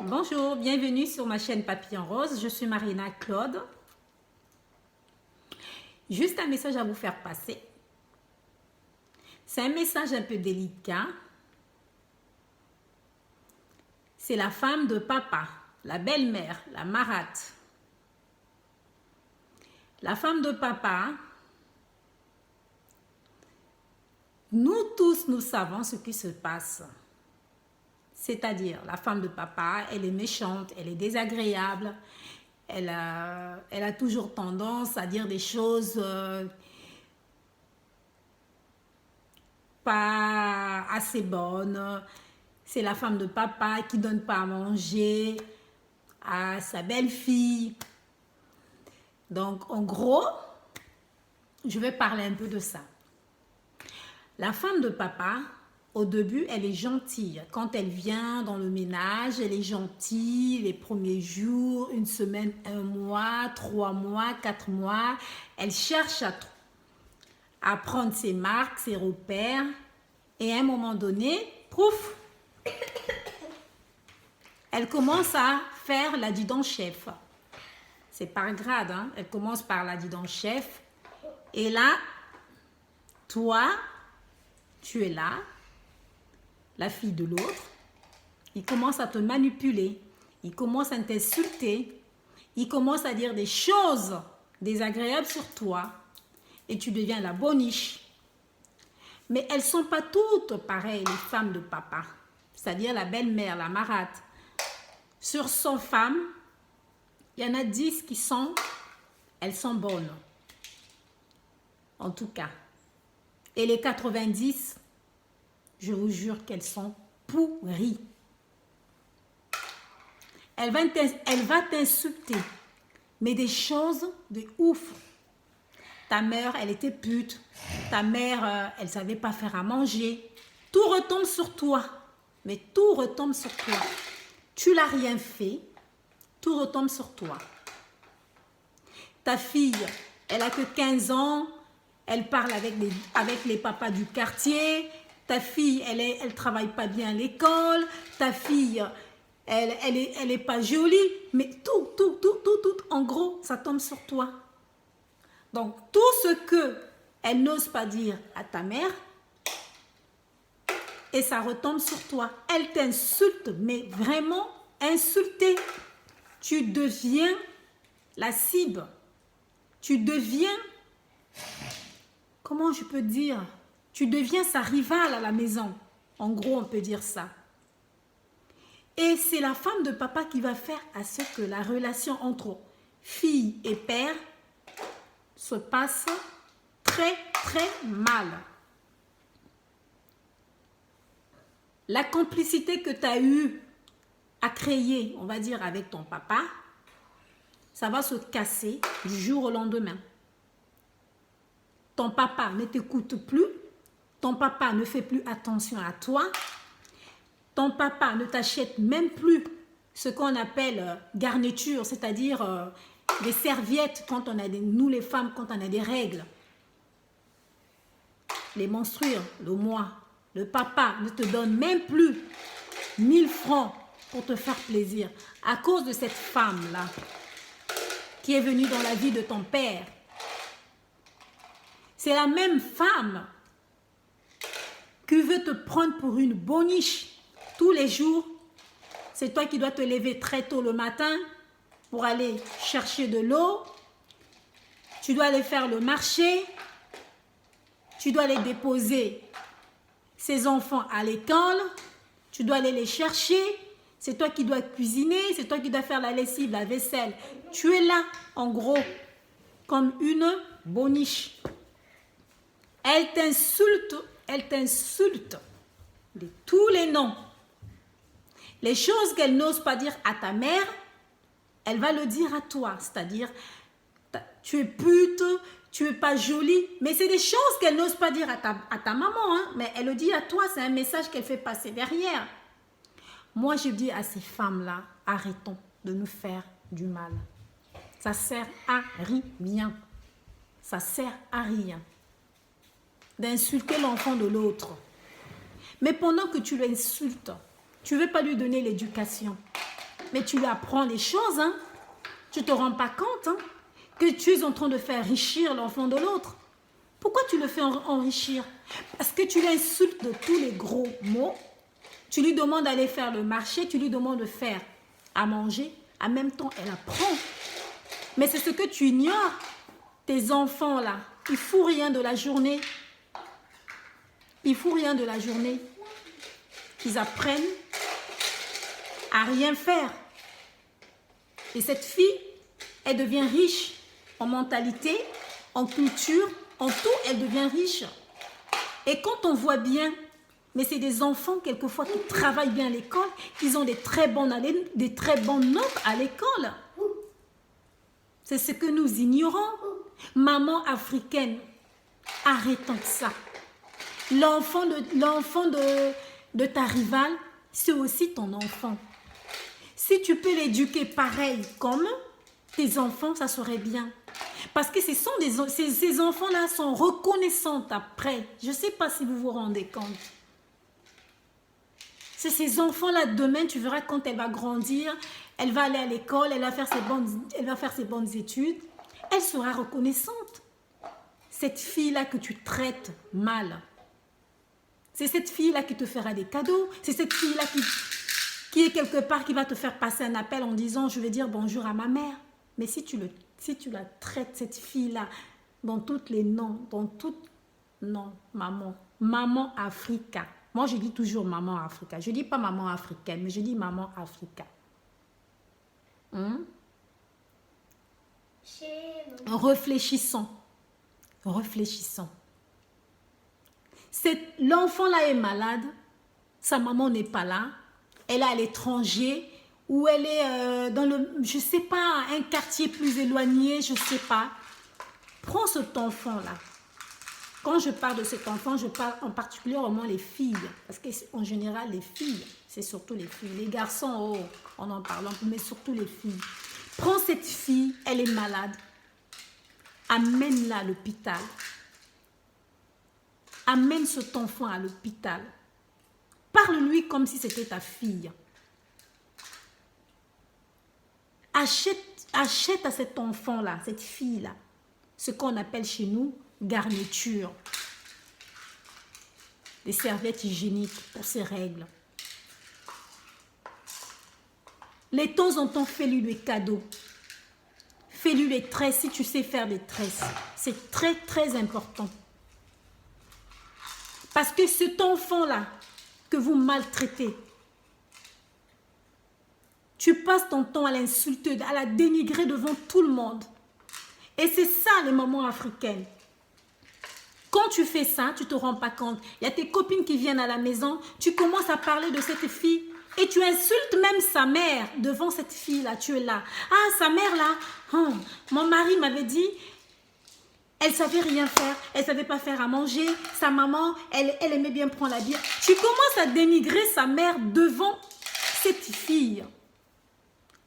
Bonjour, bienvenue sur ma chaîne Papillon Rose. Je suis Marina Claude. Juste un message à vous faire passer. C'est un message un peu délicat. C'est la femme de papa, la belle-mère, la marâtre. La femme de papa, nous tous, nous savons ce qui se passe. C'est-à-dire, la femme de papa, elle est méchante, elle est désagréable, elle a toujours tendance à dire des choses pas assez bonnes. C'est la femme de papa qui ne donne pas à manger à sa belle-fille. Donc, en gros, je vais parler un peu de ça. La femme de papa, au début, elle est gentille. Quand elle vient dans le ménage, elle est gentille. Les premiers jours, une semaine, 1 mois, 3 mois, 4 mois. Elle cherche à prendre ses marques, ses repères. Et à un moment donné, pouf, elle commence à faire l'adjudant-chef. C'est par grade, hein? Elle commence par l'adjudant-chef. Et là, toi, tu es là, la fille de l'autre, il commence à te manipuler, il commence à t'insulter, il commence à dire des choses désagréables sur toi et tu deviens la boniche. Mais elles ne sont pas toutes pareilles, les femmes de papa, c'est-à-dire la belle-mère, la marâtre. Sur 100 femmes, il y en a 10 elles sont bonnes, en tout cas. Et les 90, je vous jure qu'elles sont pourries. Elle va t'insulter, mais des choses de ouf. Ta mère, elle était pute. Ta mère, elle ne savait pas faire à manger. Tout retombe sur toi. Mais tout retombe sur toi. Tu n'as rien fait. Tout retombe sur toi. Ta fille, elle n'a que 15 ans. Elle parle avec les papas du quartier. Ta fille, elle ne travaille pas bien à l'école. Ta fille, elle est pas jolie. Mais tout, en gros, ça tombe sur toi. Donc, tout ce qu'elle n'ose pas dire à ta mère, et ça retombe sur toi. Elle t'insulte, mais vraiment insultée. Tu deviens la cible. Tu deviens, comment je peux dire, tu deviens sa rivale à la maison. En gros, on peut dire ça. Et c'est la femme de papa qui va faire à ce que la relation entre fille et père se passe très, très mal. La complicité que tu as eue à créer, on va dire, avec ton papa, ça va se casser du jour au lendemain. Ton papa ne t'écoute plus. Ton papa ne fait plus attention à toi. Ton papa ne t'achète même plus ce qu'on appelle garniture, c'est-à-dire des serviettes quand on a nous les femmes, quand on a des règles. Les menstrues, le mois. Le papa ne te donne même plus 1000 francs pour te faire plaisir à cause de cette femme-là qui est venue dans la vie de ton père. C'est la même femme qui veut te prendre pour une boniche tous les jours. C'est toi qui dois te lever très tôt le matin pour aller chercher de l'eau. Tu dois aller faire le marché. Tu dois aller déposer ses enfants à l'école. Tu dois aller les chercher. C'est toi qui dois cuisiner. C'est toi qui dois faire la lessive, la vaisselle. Tu es là, en gros, comme une boniche. Elle t'insulte de tous les noms. Les choses qu'elle n'ose pas dire à ta mère, elle va le dire à toi. C'est-à-dire, tu es pute, tu es pas jolie. Mais c'est des choses qu'elle n'ose pas dire à ta maman. Hein? Mais elle le dit à toi, c'est un message qu'elle fait passer derrière. Moi, je dis à ces femmes-là, arrêtons de nous faire du mal. Ça sert à rien. Ça sert à rien d'insulter l'enfant de l'autre. Mais pendant que tu l'insultes, tu ne veux pas lui donner l'éducation. mais tu lui apprends les choses. Hein. Tu ne te rends pas compte hein, que tu es en train de faire enrichir l'enfant de l'autre. Pourquoi tu le fais enrichir? Parce que tu l'insultes de tous les gros mots. Tu lui demandes d'aller faire le marché, tu lui demandes de faire à manger. En même temps, elle apprend. Mais c'est ce que tu ignores. Tes enfants là, ils ne font rien de la journée. Ils ne font rien de la journée. Ils apprennent à rien faire. Et cette fille, elle devient riche en mentalité, en culture, en tout, elle devient riche. Et quand on voit bien, mais c'est des enfants quelquefois qui travaillent bien à l'école, ils ont des très bonnes notes à l'école. C'est ce que nous ignorons. Maman africaine, arrêtons ça. L'enfant de ta rivale, c'est aussi ton enfant. Si tu peux l'éduquer pareil comme tes enfants, ça serait bien. Parce que ces enfants-là sont reconnaissants après. Je ne sais pas si vous vous rendez compte. C'est ces enfants-là, demain, tu verras quand elle va grandir, elle va aller à l'école, elle va faire ses bonnes études. Elle sera reconnaissante. Cette fille-là que tu traites mal, c'est cette fille-là qui te fera des cadeaux. C'est cette fille-là qui est quelque part, qui va te faire passer un appel en disant « je vais dire bonjour à ma mère ». Mais si tu la traites, cette fille-là, dans toutes les noms, non, maman. Maman Africa. Moi, je dis toujours maman Africa. Je ne dis pas maman africaine, mais je dis maman Africa. Réfléchissons. Réfléchissons. L'enfant-là est malade, sa maman n'est pas là, elle est à l'étranger, ou elle est dans je ne sais pas, un quartier plus éloigné, je ne sais pas. Prends cet enfant-là. Quand je parle de cet enfant, je parle en particulièrement les filles. Parce qu'en général, les filles, c'est surtout les filles. Les garçons, oh, on en parle, mais surtout les filles. Prends cette fille, elle est malade. Amène-la à l'hôpital. Amène cet enfant à l'hôpital. Parle-lui comme si c'était ta fille. Achète à cet enfant-là, cette fille-là, ce qu'on appelle chez nous garniture. Des serviettes hygiéniques pour ses règles. Les temps en temps, fais-lui des cadeaux. Fais-lui les tresses si tu sais faire des tresses. C'est très, très important. Parce que cet enfant-là que vous maltraitez, tu passes ton temps à l'insulter, à la dénigrer devant tout le monde. Et c'est ça les mamans africaines. Quand tu fais ça, tu ne te rends pas compte. Il y a tes copines qui viennent à la maison, tu commences à parler de cette fille et tu insultes même sa mère devant cette fille-là. Tu es là. Ah, sa mère là, mon mari m'avait dit, elle ne savait rien faire, elle ne savait pas faire à manger. Sa maman, elle aimait bien prendre la bière. Tu commences à dénigrer sa mère devant cette fille.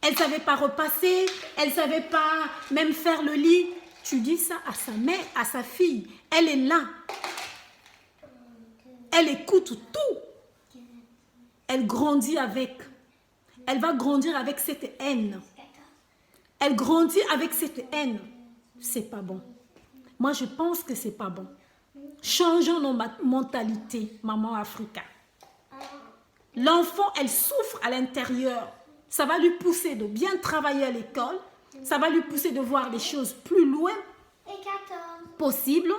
Elle ne savait pas repasser, elle ne savait pas même faire le lit. Tu dis ça à sa mère, à sa fille. Elle est là. Elle écoute tout. Elle grandit avec. Elle va grandir avec cette haine. Elle grandit avec cette haine. C'est pas bon. Moi, je pense que c'est pas bon. Changeons nos mentalités, maman Africa. L'enfant, elle souffre à l'intérieur. Ça va lui pousser de bien travailler à l'école. Ça va lui pousser de voir les choses plus loin possible.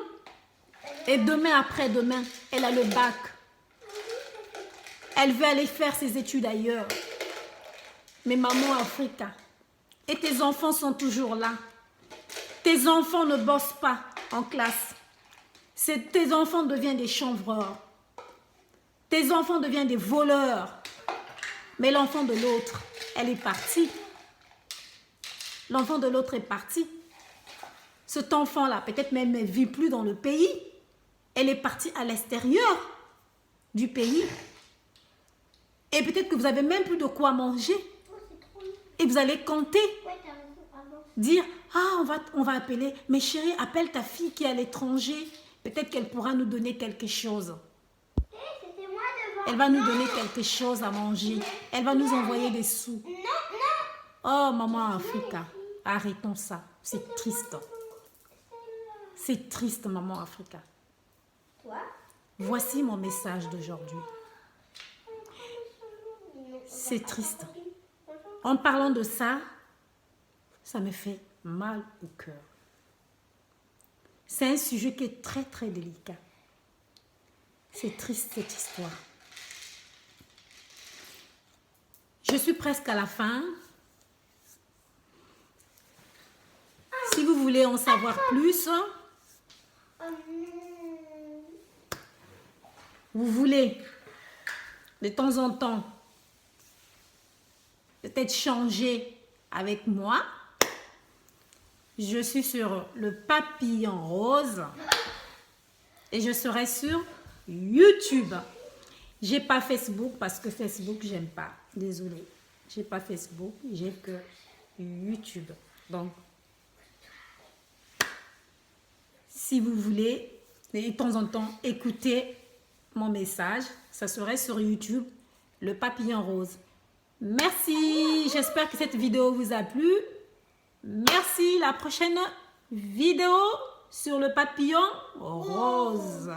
Et demain, après-demain, elle a le bac. Elle veut aller faire ses études ailleurs. Mais maman Africa, et tes enfants sont toujours là. Tes enfants ne bossent pas en classe. Tes enfants deviennent des chanvreurs. Tes enfants deviennent des voleurs. Mais l'enfant de l'autre, elle est partie. L'enfant de l'autre est parti. Cet enfant-là, peut-être même ne vit plus dans le pays. Elle est partie à l'extérieur du pays. Et peut-être que vous n'avez même plus de quoi manger. Et vous allez compter. Dire, ah, on va appeler. Mais chérie, appelle ta fille qui est à l'étranger. Peut-être qu'elle pourra nous donner quelque chose. Elle va nous donner quelque chose à manger. Elle va nous envoyer des sous. Oh, maman Africa, arrêtons ça. C'est triste. C'est triste, maman Africa. Voici mon message d'aujourd'hui. C'est triste. En parlant de ça, ça me fait mal au cœur. C'est un sujet qui est très, très délicat. C'est triste, cette histoire. Je suis presque à la fin. Si vous voulez en savoir plus, vous voulez de temps en temps peut-être changer avec moi, je suis sur le Papillon Rose et je serai sur YouTube. J'ai pas Facebook parce que Facebook j'aime pas. Désolée. J'ai pas Facebook, j'ai que YouTube. Donc si vous voulez de temps en temps écouter mon message, ça serait sur YouTube, le Papillon Rose. Merci, j'espère que cette vidéo vous a plu. Merci, la prochaine vidéo sur le Papillon Rose.